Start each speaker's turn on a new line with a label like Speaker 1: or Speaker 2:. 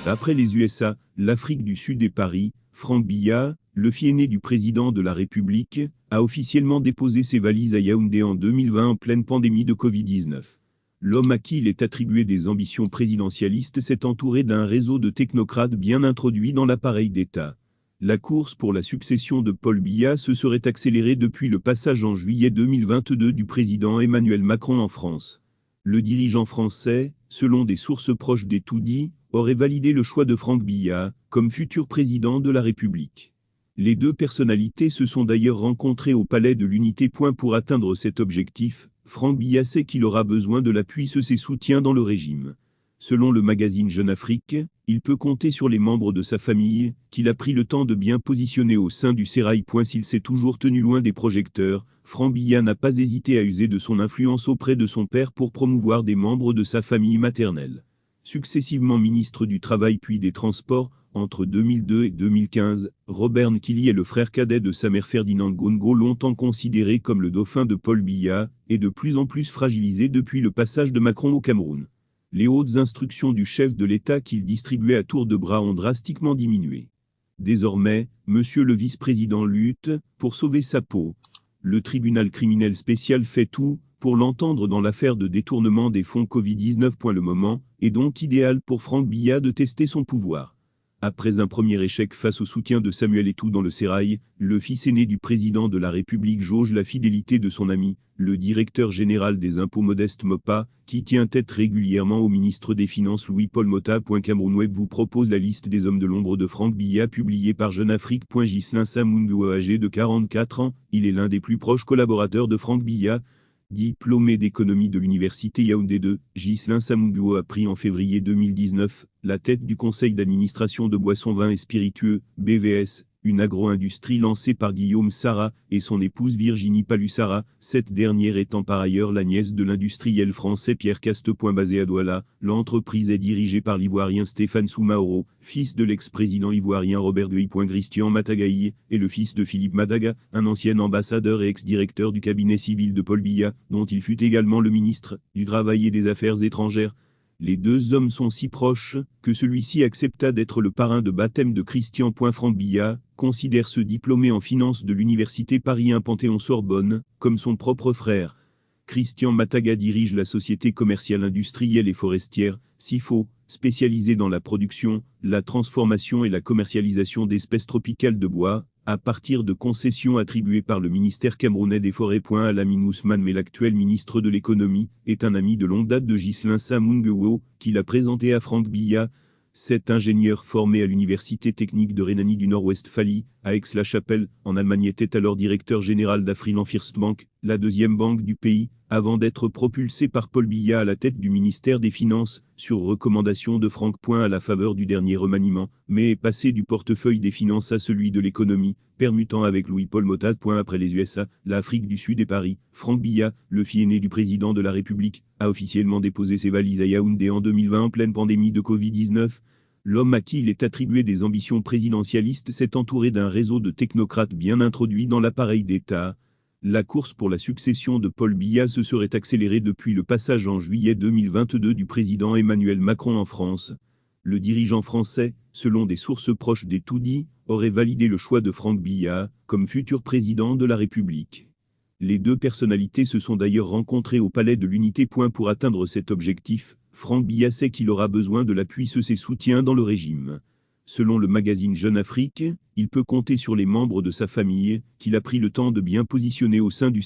Speaker 1: Après les USA, l'Afrique du Sud et Paris, Franck Biya, le fils aîné du président de la République, a officiellement déposé ses valises à Yaoundé en 2020 en pleine pandémie de Covid-19. L'homme à qui il est attribué des ambitions présidentialistes s'est entouré d'un réseau de technocrates bien introduits dans l'appareil d'État. La course pour la succession de Paul Biya se serait accélérée depuis le passage en juillet 2022 du président Emmanuel Macron en France. Le dirigeant français, selon des sources proches des tout-dits, aurait validé le choix de Franck Biya comme futur président de la République. Les deux personnalités se sont d'ailleurs rencontrées au Palais de l'Unité. Pour atteindre cet objectif, Franck Biya sait qu'il aura besoin de l'appui de ses soutiens dans le régime. Selon le magazine Jeune Afrique, il peut compter sur les membres de sa famille, qu'il a pris le temps de bien positionner au sein du sérail. S'il s'est toujours tenu loin des projecteurs, Franck Biya n'a pas hésité à user de son influence auprès de son père pour promouvoir des membres de sa famille maternelle. Successivement ministre du Travail puis des Transports, entre 2002 et 2015, Robert Nkili est le frère cadet de sa mère Ferdinand Gongo, longtemps considéré comme le dauphin de Paul Biya, et de plus en plus fragilisé depuis le passage de Macron au Cameroun. Les hautes instructions du chef de l'État qu'il distribuait à tour de bras ont drastiquement diminué. Désormais, monsieur le vice-président lutte pour sauver sa peau. Le tribunal criminel spécial fait tout pour l'entendre dans l'affaire de détournement des fonds Covid-19. Le moment est donc idéal pour Franck Biya de tester son pouvoir. Après un premier échec face au soutien de Samuel Eto'o dans le sérail, le fils aîné du président de la République jauge la fidélité de son ami, le directeur général des impôts Modeste Mopa, qui tient tête régulièrement au ministre des Finances Louis-Paul Mota. Cameroun Web vous propose la liste des hommes de l'ombre de Franck Biya publiée par Jeune Afrique. Ghislain Samungo, âgé de 44 ans, il est l'un des plus proches collaborateurs de Franck Biya. Diplômé d'économie de l'université Yaoundé 2, Ghislain Samungo a pris en février 2019 la tête du conseil d'administration de Boissons Vins et Spiritueux, BVS, une agro-industrie lancée par Guillaume Sarra et son épouse Virginie Palu-Sarra, cette dernière étant par ailleurs la nièce de l'industriel français Pierre Caste. Basé à Douala, l'entreprise est dirigée par l'Ivoirien Stéphane Soumaoro, fils de l'ex-président ivoirien Robert Gueye. Christian Matagaï est le fils de Philippe Madaga, un ancien ambassadeur et ex-directeur du cabinet civil de Paul Biya, dont il fut également le ministre du Travail et des Affaires étrangères. Les deux hommes sont si proches que celui-ci accepta d'être le parrain de baptême de Christian. Franck Biya considère ce diplômé en finance de l'université Paris 1 Panthéon-Sorbonne comme son propre frère. Christian Mataga dirige la société commerciale industrielle et forestière, SIFO, spécialisée dans la production, la transformation et la commercialisation d'espèces tropicales de bois, à partir de concessions attribuées par le ministère camerounais des Forêts. Alamine Ousmane, mais l'actuel ministre de l'économie, est un ami de longue date de Ghislain Samungo, qui l'a présenté à Franck Biya. Cet ingénieur formé à l'Université technique de Rhénanie du Nord-Westphalie, à Aix-la-Chapelle, en Allemagne, était alors directeur général d'Afriland First Bank, la deuxième banque du pays, avant d'être propulsé par Paul Biya à la tête du ministère des Finances, sur recommandation de Franck. À la faveur du dernier remaniement, mais est passé du portefeuille des Finances à celui de l'économie, permutant avec Louis-Paul Mota. Après les USA, l'Afrique du Sud et Paris, Franck Biya, le fils aîné du président de la République, a officiellement déposé ses valises à Yaoundé en 2020 en pleine pandémie de Covid-19. L'homme à qui il est attribué des ambitions présidentialistes s'est entouré d'un réseau de technocrates bien introduits dans l'appareil d'État. La course pour la succession de Paul Biya se serait accélérée depuis le passage en juillet 2022 du président Emmanuel Macron en France. Le dirigeant français, selon des sources proches des tout-dits, aurait validé le choix de Franck Biya comme futur président de la République. Les deux personnalités se sont d'ailleurs rencontrées au Palais de l'Unité. Pour atteindre cet objectif, Franck Biya sait qu'il aura besoin de l'appui de ses soutiens dans le régime. Selon le magazine Jeune Afrique, il peut compter sur les membres de sa famille, qu'il a pris le temps de bien positionner au sein du